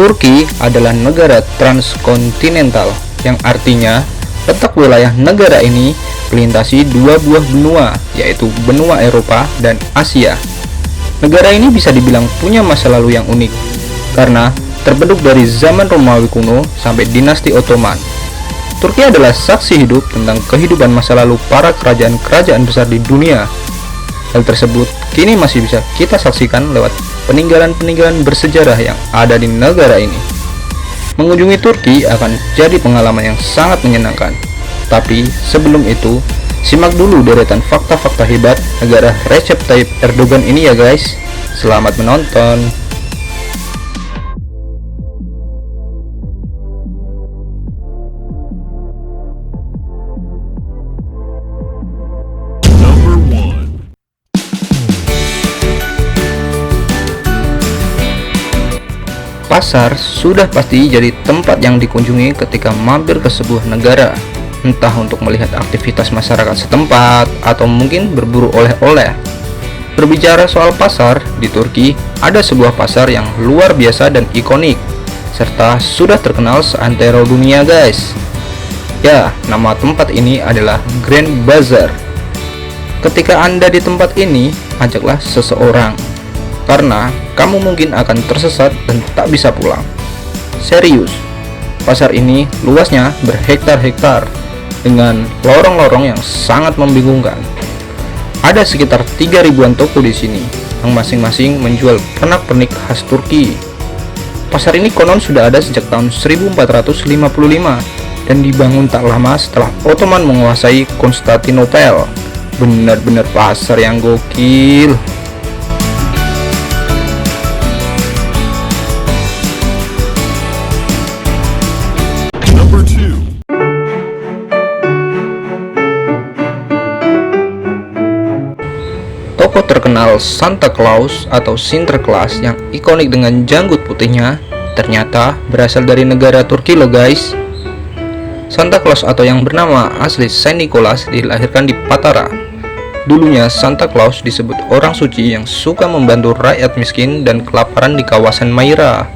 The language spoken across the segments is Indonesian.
Turki adalah negara transkontinental, yang artinya letak wilayah negara ini melintasi dua buah benua, yaitu benua Eropa dan Asia. Negara ini bisa dibilang punya masa lalu yang unik, karena terbentuk dari zaman Romawi kuno sampai dinasti Ottoman. Turki adalah saksi hidup tentang kehidupan masa lalu para kerajaan-kerajaan besar di dunia. Hal tersebut kini masih bisa kita saksikan lewat peninggalan-peninggalan bersejarah yang ada di negara ini. Mengunjungi Turki akan jadi pengalaman yang sangat menyenangkan. Tapi sebelum itu, simak dulu deretan fakta-fakta hebat negara Recep Tayyip Erdogan ini ya guys. Selamat menonton. Pasar sudah pasti jadi tempat yang dikunjungi ketika mampir ke sebuah negara, entah untuk melihat aktivitas masyarakat setempat atau mungkin berburu oleh-oleh. Berbicara soal pasar, di Turki ada sebuah pasar yang luar biasa dan ikonik, serta sudah terkenal seantero dunia guys. Ya, nama tempat ini adalah Grand Bazaar. Ketika Anda di tempat ini, ajaklah seseorang, karena kamu mungkin akan tersesat dan tak bisa pulang. Serius, pasar ini luasnya berhektar-hektar dengan lorong-lorong yang sangat membingungkan. Ada sekitar 3.000-an toko di sini yang masing-masing menjual pernak-pernik khas Turki. Pasar ini konon sudah ada sejak tahun 1455 dan dibangun tak lama setelah Ottoman menguasai Konstantinopel. Benar-benar pasar yang gokil. Tokoh terkenal Santa Claus atau Sinterklaas yang ikonik dengan janggut putihnya ternyata berasal dari negara Turki loh guys. Santa Claus atau yang bernama asli Saint Nicholas dilahirkan di Patara. Dulunya Santa Claus disebut orang suci yang suka membantu rakyat miskin dan kelaparan di kawasan Maira.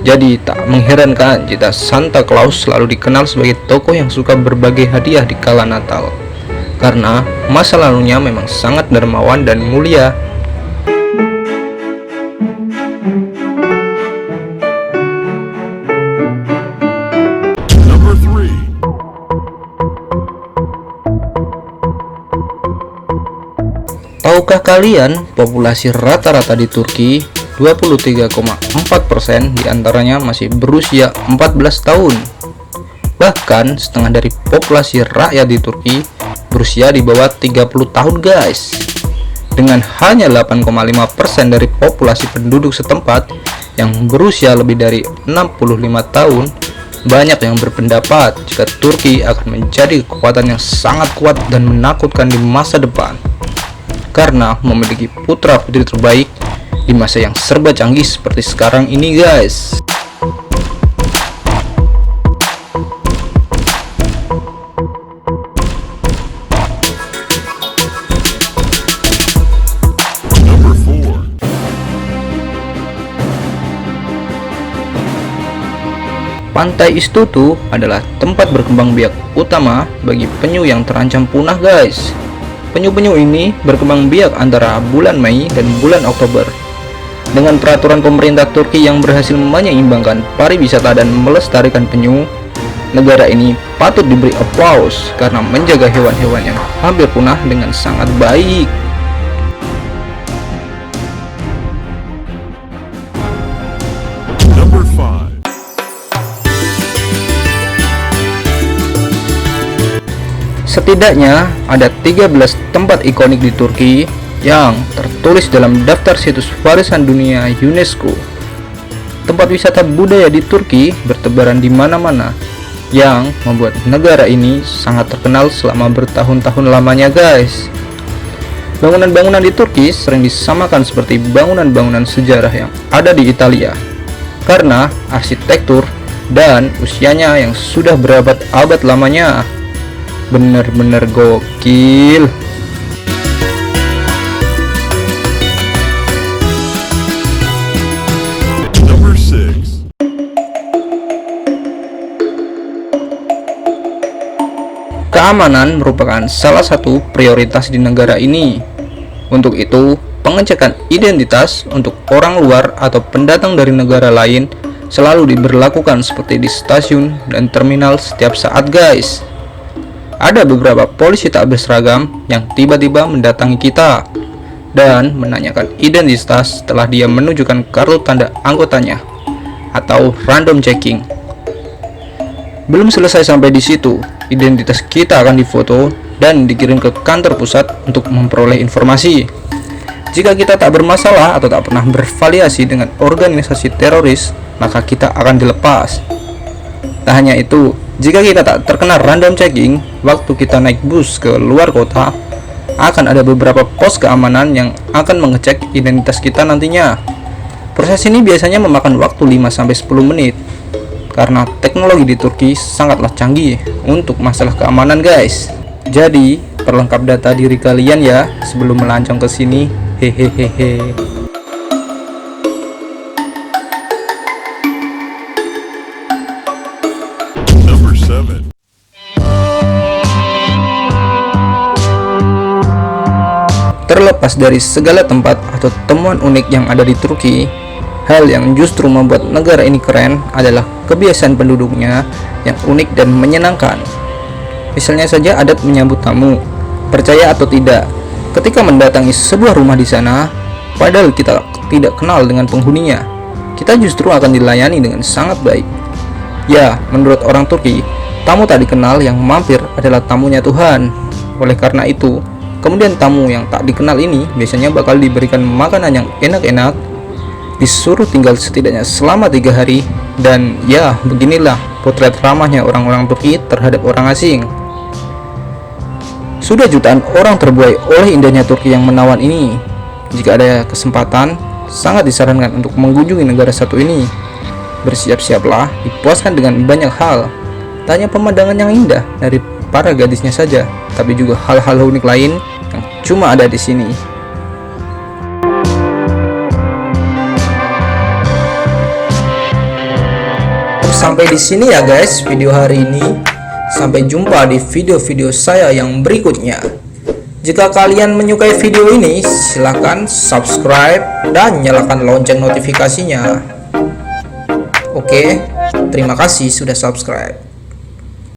Jadi tak mengherankan jika Santa Claus selalu dikenal sebagai tokoh yang suka berbagi hadiah di kala Natal, karena masa lalunya memang sangat dermawan dan mulia. Tahukah kalian populasi rata-rata di Turki 23,4% diantaranya masih berusia 14 tahun. Bahkan setengah dari populasi rakyat di Turki berusia di bawah 30 tahun guys. Dengan hanya 8,5% dari populasi penduduk setempat yang berusia lebih dari 65 tahun, banyak yang berpendapat jika Turki akan menjadi kekuatan yang sangat kuat dan menakutkan di masa depan, karena memiliki putra-putri terbaik di masa yang serba canggih seperti sekarang ini guys. Pantai Istutu adalah tempat berkembang biak utama bagi penyu yang terancam punah guys. Penyu-penyu ini berkembang biak antara bulan Mei dan bulan Oktober. Dengan peraturan pemerintah Turki yang berhasil menyeimbangkan pariwisata dan melestarikan penyu, negara ini patut diberi aplaus karena menjaga hewan-hewan yang hampir punah dengan sangat baik. Setidaknya ada 13 tempat ikonik di Turki yang tertulis dalam daftar situs warisan dunia UNESCO. Tempat wisata budaya di Turki bertebaran di mana-mana, yang membuat negara ini sangat terkenal selama bertahun-tahun lamanya guys. Bangunan-bangunan di Turki sering disamakan seperti bangunan-bangunan sejarah yang ada di Italia, karena arsitektur dan usianya yang sudah berabad-abad lamanya. Bener-bener gokil. Keamanan merupakan salah satu prioritas di negara ini. Untuk itu, pengecekan identitas untuk orang luar atau pendatang dari negara lain selalu diberlakukan seperti di stasiun dan terminal setiap saat, guys. Ada beberapa polisi tak berseragam yang tiba-tiba mendatangi kita dan menanyakan identitas setelah dia menunjukkan kartu tanda anggotanya atau random checking. Belum selesai sampai di situ, identitas kita akan difoto dan dikirim ke kantor pusat untuk memperoleh informasi. Jika kita tak bermasalah atau tak pernah berafiliasi dengan organisasi teroris, maka kita akan dilepas. Tak hanya itu, jika kita tak terkena random checking waktu kita naik bus ke luar kota, akan ada beberapa pos keamanan yang akan mengecek identitas kita nantinya. Proses ini biasanya memakan waktu 5-10 menit karena teknologi di Turki sangatlah canggih untuk masalah keamanan, guys. Jadi, perlengkap data diri kalian ya sebelum melancong ke sini. Hehehehe. Number 7. Terlepas dari segala tempat atau temuan unik yang ada di Turki, hal yang justru membuat negara ini keren adalah kebiasaan penduduknya yang unik dan menyenangkan. Misalnya saja adat menyambut tamu. Percaya atau tidak, ketika mendatangi sebuah rumah di sana, padahal kita tidak kenal dengan penghuninya, kita justru akan dilayani dengan sangat baik. Ya, menurut orang Turki, tamu tak dikenal yang mampir adalah tamunya Tuhan. Oleh karena itu, kemudian tamu yang tak dikenal ini biasanya bakal diberikan makanan yang enak-enak, disuruh tinggal setidaknya selama 3 hari, dan ya, beginilah potret ramahnya orang-orang Turki terhadap orang asing. Sudah jutaan orang terbuai oleh indahnya Turki yang menawan ini. Jika ada kesempatan, sangat disarankan untuk mengunjungi negara satu ini. Bersiap-siaplah dipuaskan dengan banyak hal. Tak hanya pemandangan yang indah dari para gadisnya saja, tapi juga hal-hal unik lain yang cuma ada di sini. Sampai di sini ya guys video hari ini. Sampai jumpa di video-video saya yang berikutnya. Jika kalian menyukai video ini, silahkan subscribe dan nyalakan lonceng notifikasinya. Oke, terima kasih sudah subscribe.